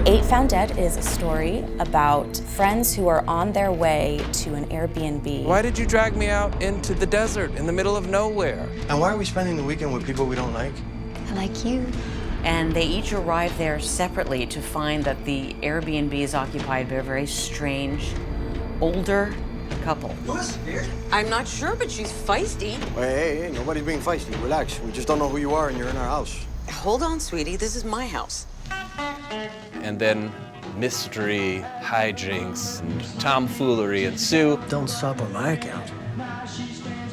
Eight Found Dead is a story about friends who are on their way to an Airbnb. Why did you drag me out into the desert in the middle of nowhere? And why are we spending the weekend with people we don't like? I like you. And they each arrive there separately to find that the Airbnb is occupied by a very strange, older couple. What's weird? I'm not sure, but she's feisty. Hey, nobody's being feisty. Relax. We just don't know who you are and you're in our house. Hold on, sweetie. This is my house. And then mystery, hijinks, and tomfoolery ensue. Don't stop on my account.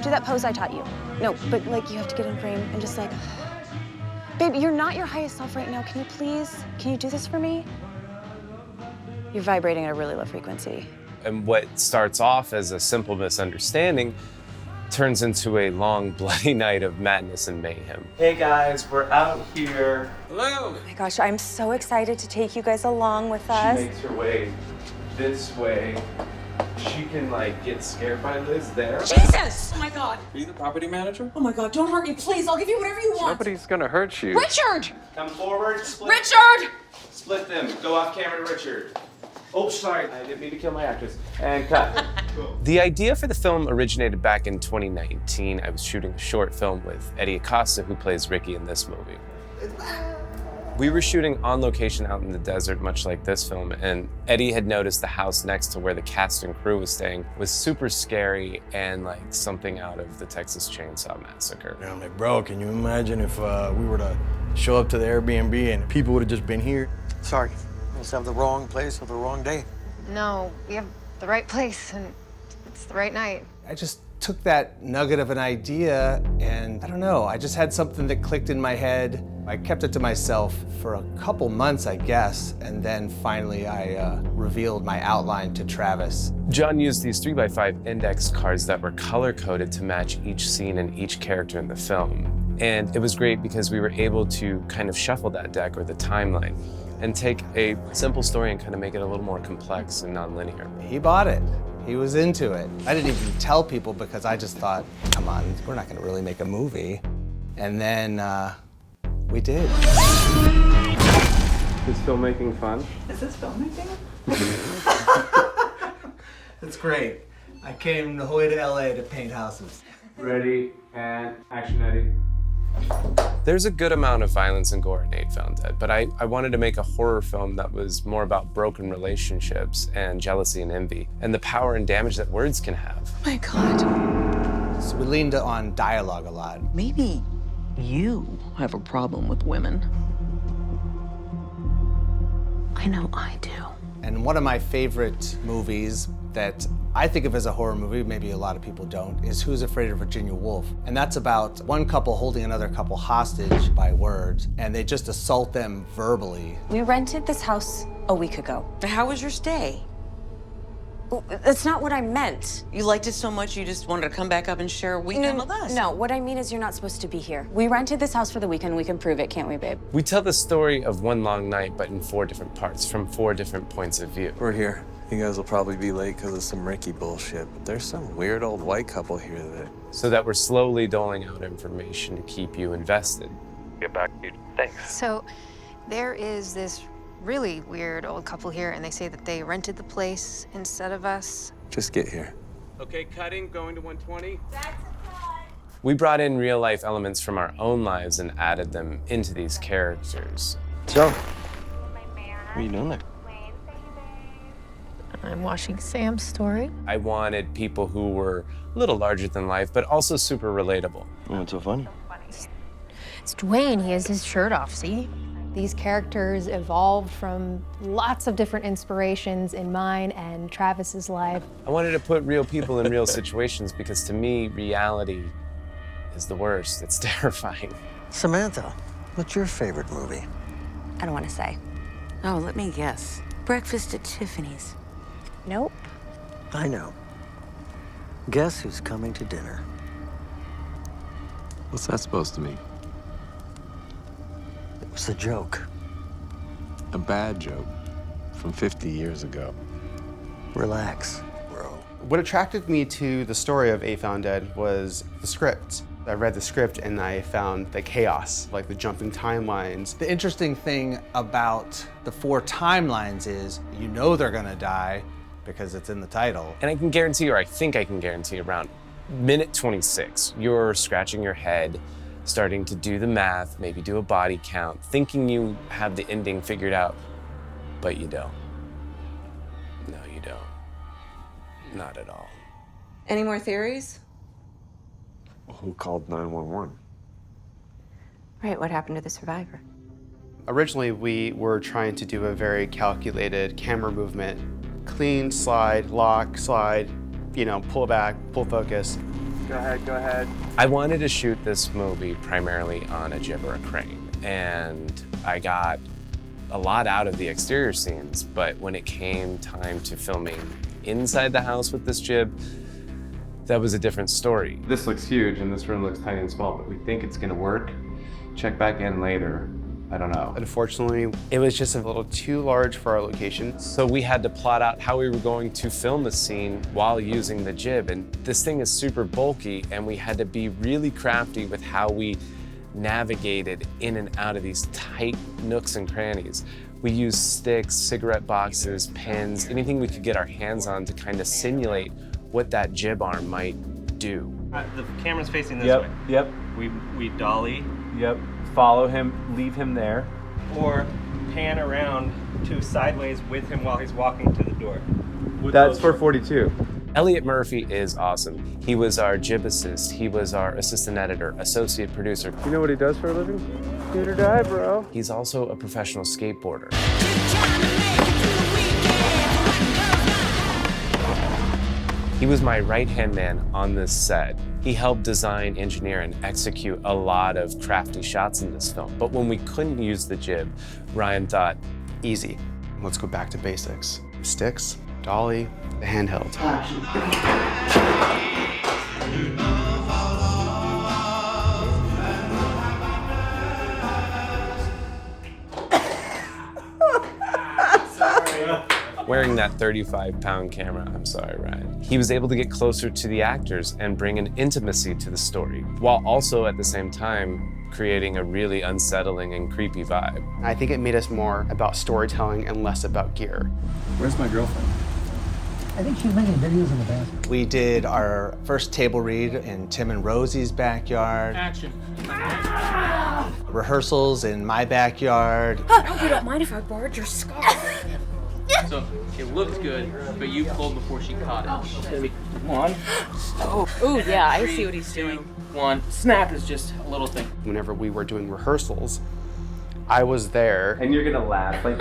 Do that pose I taught you. No, but like you have to get in frame and just like, babe, you're not your highest self right now. Can you do this for me? You're vibrating at a really low frequency. And what starts off as a simple misunderstanding turns into a long, bloody night of madness and mayhem. Hey guys, we're out here. Hello! Oh my gosh, I'm so excited to take you guys along with us. She makes her way this way. She can get scared by Liz there. Jesus! Oh my God. Are you the property manager? Oh my God, don't hurt me, please. I'll give you whatever you want. Nobody's gonna hurt you. Richard! Come forward, split. Richard! Split them. Go off camera to Richard. Oh, sorry. I didn't mean to kill my actress. And cut. The idea for the film originated back in 2019. I was shooting a short film with Eddie Acosta, who plays Ricky in this movie. We were shooting on location out in the desert, much like this film, and Eddie had noticed the house next to where the cast and crew was staying was super scary and like something out of the Texas Chainsaw Massacre. And I'm like, bro, can you imagine if we were to show up to the Airbnb and people would have just been here? Sorry, we just have the wrong place at the wrong day. No, we have the right place and it's the right night. I just took that nugget of an idea and I don't know, I just had something that clicked in my head. I kept it to myself for a couple months, I guess, and then finally I revealed my outline to Travis. John used these 3x5 index cards that were color-coded to match each scene and each character in the film. And it was great because we were able to kind of shuffle that deck or the timeline and take a simple story and kind of make it a little more complex and non-linear. He bought it. He was into it. I didn't even tell people because I just thought, come on, we're not gonna really make a movie. And then we did. Is filmmaking fun? Is this filmmaking? That's great. I came the whole way to LA to paint houses. Ready, and action, Eddie. There's a good amount of violence and gore in 8 Found Dead, but I wanted to make a horror film that was more about broken relationships and jealousy and envy, and the power and damage that words can have. Oh my God. So we leaned on dialogue a lot. Maybe you have a problem with women. I know I do. And one of my favorite movies that I think of as a horror movie, maybe a lot of people don't, is Who's Afraid of Virginia Woolf? And that's about one couple holding another couple hostage by words, and they just assault them verbally. We rented this house a week ago. How was your stay? That's not what I meant. You liked it so much you just wanted to come back up and share a weekend with us? No, what I mean is you're not supposed to be here. We rented this house for the weekend. We can prove it, can't we, babe? We tell the story of one long night, but in 4 different parts, from 4 different points of view. We're here. You guys will probably be late because of some Ricky bullshit, but there's some weird old white couple here that... So that we're slowly doling out information to keep you invested. Get back to you. Thanks. So there is this really weird old couple here and they say that they rented the place instead of us. Just get here. Okay, cutting, going to 120. We brought in real-life elements from our own lives and added them into these characters. So, what are you doing there? I'm watching Sam's story. I wanted people who were a little larger than life, but also super relatable. Oh, what's so funny? It's Dwayne. He has his shirt off, see? These characters evolved from lots of different inspirations in mine and Travis's life. I wanted to put real people in real situations because to me, reality is the worst. It's terrifying. Samantha, what's your favorite movie? I don't want to say. Oh, let me guess. Breakfast at Tiffany's. Nope. I know. Guess who's coming to dinner? What's that supposed to mean? What's the joke? A bad joke from 50 years ago. Relax, bro. What attracted me to the story of 8 Found Dead was the script. I read the script and I found the chaos, like the jumping timelines. The interesting thing about the 4 timelines is you know they're gonna die because it's in the title. And I can guarantee, or I think I can guarantee, around minute 26, you're scratching your head, starting to do the math, maybe do a body count, thinking you have the ending figured out, but you don't. No, you don't. Not at all. Any more theories? Who called 911? Right, what happened to the survivor? Originally, we were trying to do a very calculated camera movement. Clean, slide, lock, slide, you know, pull back, pull focus. Go ahead, go ahead. I wanted to shoot this movie primarily on a jib or a crane, and I got a lot out of the exterior scenes, but when it came time to filming inside the house with this jib, that was a different story. This looks huge and this room looks tiny and small, but we think it's gonna work. Check back in later. I don't know. Unfortunately, it was just a little too large for our location. So we had to plot out how we were going to film the scene while using the jib. And this thing is super bulky and we had to be really crafty with how we navigated in and out of these tight nooks and crannies. We used sticks, cigarette boxes, pins, anything we could get our hands on to kind of simulate what that jib arm might do. The camera's facing this way. Yep. We dolly. Yep. Follow him, leave him there. Or pan around to sideways with him while he's walking to the door. That's for 42. Elliot Murphy is awesome. He was our jib assist. He was our assistant editor, associate producer. You know what he does for a living? Shoot or die, bro. He's also a professional skateboarder. He was my right-hand man on this set. He helped design, engineer, and execute a lot of crafty shots in this film. But when we couldn't use the jib, Ryan thought, easy. Let's go back to basics. Sticks, dolly, the handheld. Wearing that 35-pound camera, I'm sorry, Ryan. He was able to get closer to the actors and bring an intimacy to the story, while also at the same time creating a really unsettling and creepy vibe. I think it made us more about storytelling and less about gear. Where's my girlfriend? I think she's making videos in the bathroom. We did our first table read in Tim and Rosie's backyard. Action. Rehearsals in my backyard. I hope you don't mind if I borrowed your scarf. So it looked good, but you pulled before she caught it. It's gonna be 1. Oh, yeah, I see what he's doing. 1. Snap is just a little thing. Whenever we were doing rehearsals, I was there. And you're gonna laugh like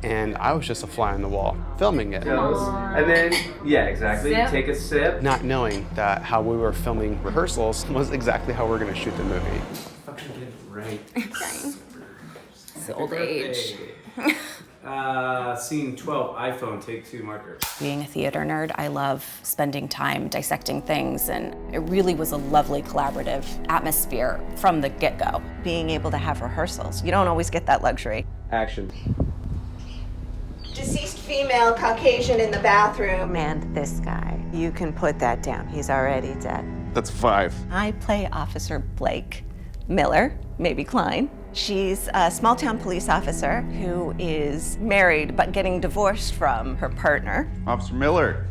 And I was just a fly on the wall, filming it. And then, yeah, exactly. Sip. Take a sip. Not knowing that how we were filming rehearsals was exactly how we're gonna shoot the movie. Fucking get it right. It's old age. Scene 12, iPhone, take 2 marker. Being a theater nerd, I love spending time dissecting things, and it really was a lovely collaborative atmosphere from the get-go. Being able to have rehearsals. You don't always get that luxury. Action. Deceased female, Caucasian in the bathroom. And this guy, you can put that down. He's already dead. That's 5. I play Officer Blake Miller, maybe Klein. She's a small-town police officer who is married but getting divorced from her partner. Officer Miller.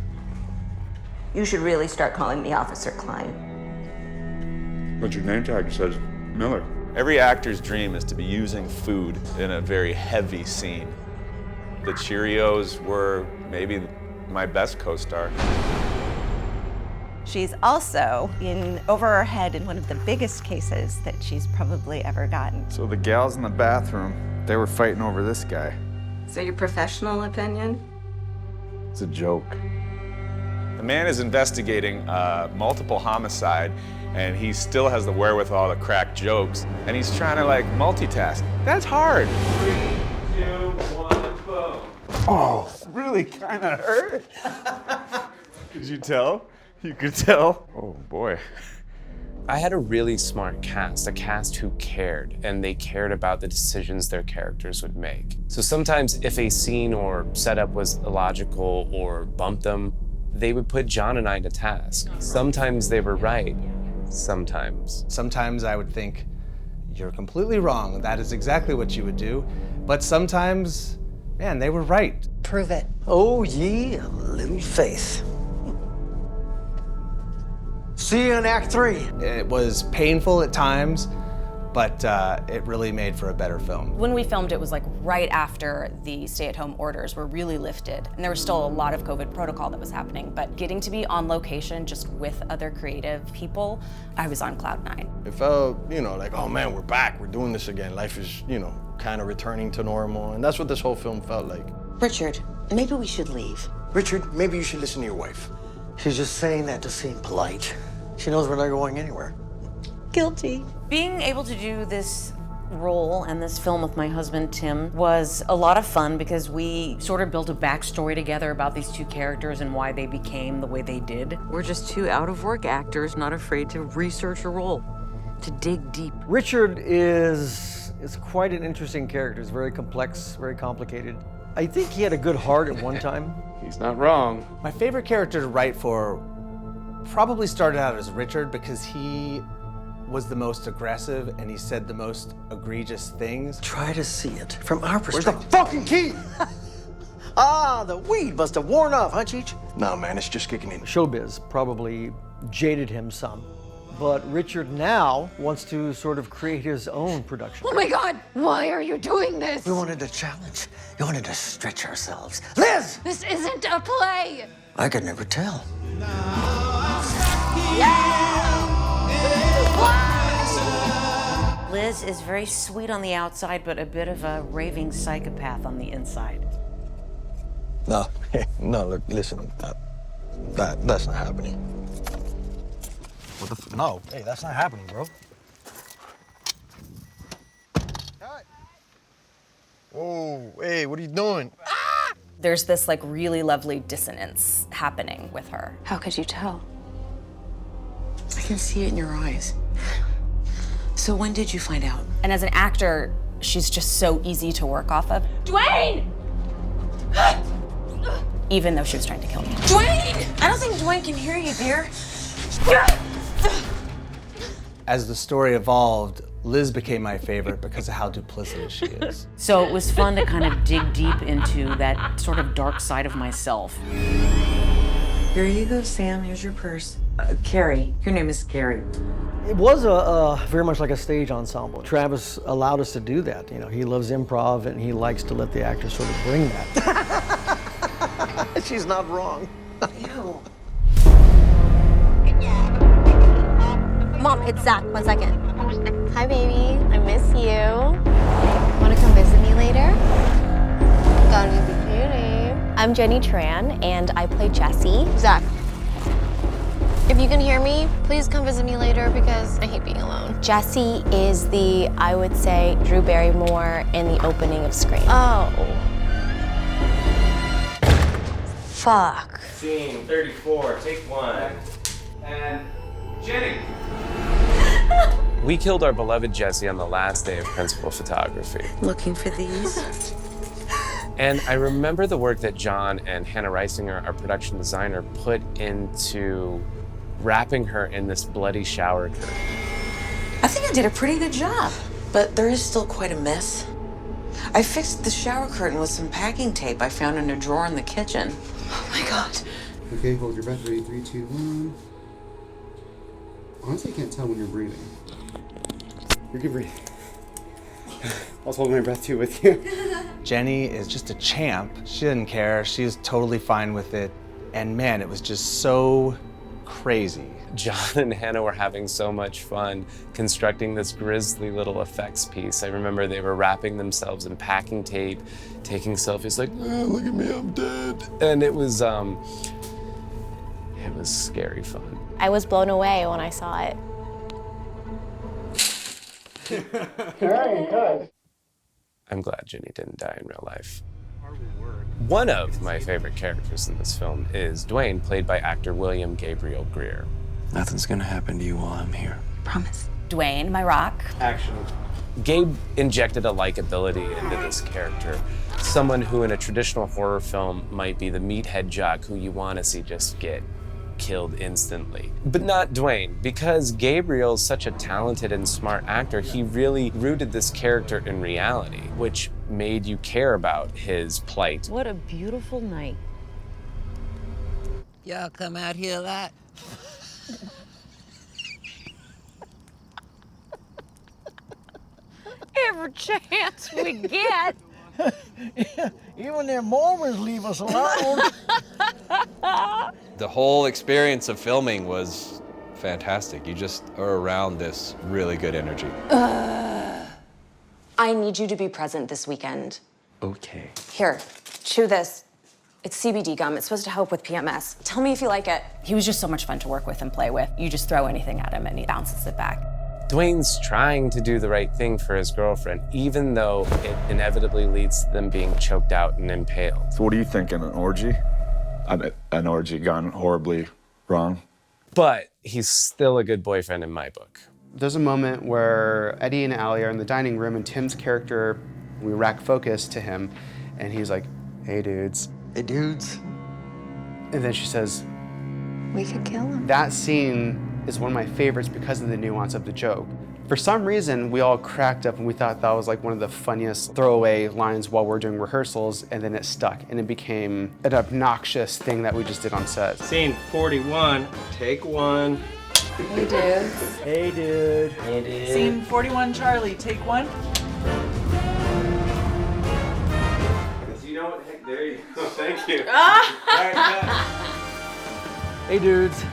You should really start calling me Officer Klein. But your name tag says Miller. Every actor's dream is to be using food in a very heavy scene. The Cheerios were maybe my best co-star. She's also in over her head in one of the biggest cases that she's probably ever gotten. So the gals in the bathroom, they were fighting over this guy. So your professional opinion? It's a joke. The man is investigating multiple homicide, and he still has the wherewithal to crack jokes, and he's trying to like multitask. That's hard. 3, 2, 1, boom. Oh, really kind of hurt. Did you tell? You could tell? Oh boy. I had a really smart cast, a cast who cared, and they cared about the decisions their characters would make. So sometimes if a scene or setup was illogical or bumped them, they would put John and I to task. Sometimes they were right, sometimes. Sometimes I would think, you're completely wrong, that is exactly what you would do. But sometimes, man, they were right. Prove it. Oh, ye of little faith. See you in Act 3. It was painful at times, but it really made for a better film. When we filmed, it was like right after the stay-at-home orders were really lifted, and there was still a lot of COVID protocol that was happening, but getting to be on location just with other creative people, I was on cloud nine. It felt, like, oh man, we're back, we're doing this again. Life is, kind of returning to normal, and that's what this whole film felt like. Richard, maybe we should leave. Richard, maybe you should listen to your wife. She's just saying that to seem polite. She knows we're not going anywhere. Guilty. Being able to do this role and this film with my husband, Tim, was a lot of fun because we sort of built a backstory together about these two characters and why they became the way they did. We're just two out-of-work actors not afraid to research a role, to dig deep. Richard is quite an interesting character. He's very complex, very complicated. I think he had a good heart at one time. He's not wrong. My favorite character to write for probably started out as Richard because he was the most aggressive and he said the most egregious things. Try to see it from our perspective. Where's the fucking key? The weed must have worn off, huh, Cheech? No, man, it's just kicking in. Showbiz probably jaded him some. But Richard now wants to sort of create his own production. Oh my God, why are you doing this? We wanted a challenge. We wanted to stretch ourselves. Liz! This isn't a play. I could never tell. Liz is very sweet on the outside, but a bit of a raving psychopath on the inside. No, no, look, listen, that's not happening. What the no, hey, that's not happening, bro. Whoa, hey, what are you doing? There's this like really lovely dissonance happening with her. How could you tell? I can see it in your eyes. So when did you find out? And as an actor, she's just so easy to work off of. Dwayne! Even though she was trying to kill me. Dwayne! I don't think Dwayne can hear you, dear. As the story evolved, Liz became my favorite because of how duplicitous she is. So it was fun to kind of dig deep into that sort of dark side of myself. Here you go, Sam. Here's your purse. Carrie. Your name is Carrie. It was very much like a stage ensemble. Travis allowed us to do that. He loves improv and he likes to let the actors sort of bring that. She's not wrong. Ew. Mom, it's Zach. 1 second. Hi, baby. I miss you. Want to come visit me later? Gonna be cutie. I'm Jenny Tran, and I play Jessie. Zach, if you can hear me, please come visit me later because I hate being alone. Jessie is the, I would say, Drew Barrymore in the opening of Scream. Oh. Fuck. Scene 34, take 1. And Jenny. We killed our beloved Jessie on the last day of principal photography. Looking for these? And I remember the work that John and Hannah Reisinger, our production designer, put into wrapping her in this bloody shower curtain. I think I did a pretty good job, but there is still quite a mess. I fixed the shower curtain with some packing tape I found in a drawer in the kitchen. Oh my God. Okay, hold your breath. Ready? 3, 2, 1. Honestly, I can't tell when you're breathing. You can breathe. I was holding my breath too with you. Jenny is just a champ. She didn't care. She was totally fine with it. And man, it was just so crazy. John and Hannah were having so much fun constructing this grisly little effects piece. I remember they were wrapping themselves in packing tape, taking selfies like, oh, look at me, I'm dead. And it was scary fun. I was blown away when I saw it. I'm glad Jenny didn't die in real life. One of my favorite characters in this film is Dwayne, played by actor William Gabriel Greer. Nothing's gonna happen to you while I'm here. Promise. Dwayne, my rock. Action. Gabe injected a likability into this character. Someone who in a traditional horror film might be the meathead jock who you want to see just get killed instantly. But not Dwayne. Because Gabriel's such a talented and smart actor, he really rooted this character in reality, which made you care about his plight. What a beautiful night. Y'all come out here a lot? Every chance we get. Even their Mormons leave us alone. The whole experience of filming was fantastic. You just are around this really good energy. I need you to be present this weekend. Okay. Here, chew this. It's CBD gum. It's supposed to help with PMS. Tell me if you like it. He was just so much fun to work with and play with. You just throw anything at him and he bounces it back. Dwayne's trying to do the right thing for his girlfriend, even though it inevitably leads to them being choked out and impaled. So what are you thinking, an orgy? An orgy gone horribly wrong? But he's still a good boyfriend in my book. There's a moment where Eddie and Allie are in the dining room and Tim's character, we rack focus to him and he's like, hey dudes. Hey dudes. And then she says, We could kill him. that scene is one of my favorites because of the nuance of the joke. For some reason, we all cracked up and we thought that was like one of the funniest throwaway lines while we're doing rehearsals, and then it stuck and it became an obnoxious thing that we just did on set. Scene 41, take one. Hey, dudes. Hey, dude. Hey, dude. Scene 41, Charlie, take one. You know what? Heck, there you go. Thank you. Hey, dudes.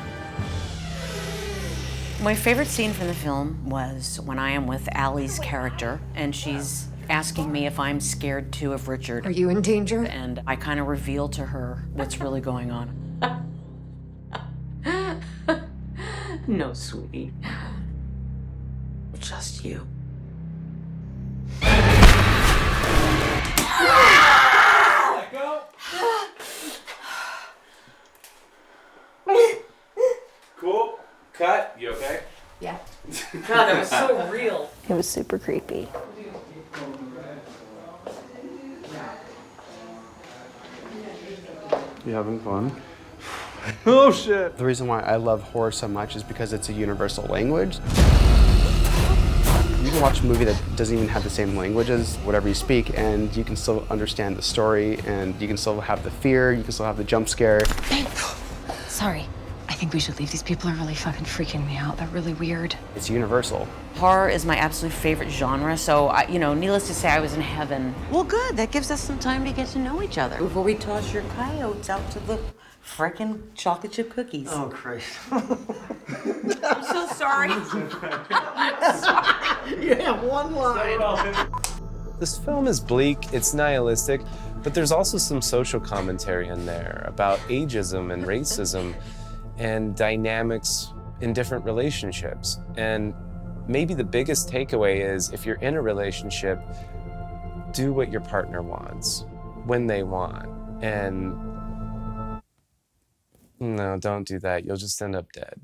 My favorite scene from the film was when I am with Allie's character and she's asking me if I'm scared too of Richard. Are you in danger? And I kind of reveal to her what's really going on. No, sweetie. Just you. Let go. Cool. Cut. You okay? Yeah. God, that was so real. It was super creepy. You having fun? Oh, shit. The reason why I love horror so much is because it's a universal language. You can watch a movie that doesn't even have the same language as whatever you speak, and you can still understand the story, and you can still have the fear, you can still have the jump scare. Sorry. I think we should leave. These people are really fucking freaking me out. They're really weird. It's universal. Horror is my absolute favorite genre, so needless to say, I was in heaven. Well, good. That gives us some time to get to know each other before we toss your coyotes out to the frickin' chocolate chip cookies. Oh, Christ. I'm so sorry. You have one line. This film is bleak, it's nihilistic, but there's also some social commentary in there about ageism and racism and dynamics in different relationships. And maybe the biggest takeaway is if you're in a relationship, do what your partner wants, when they want. And no, don't do that. You'll just end up dead.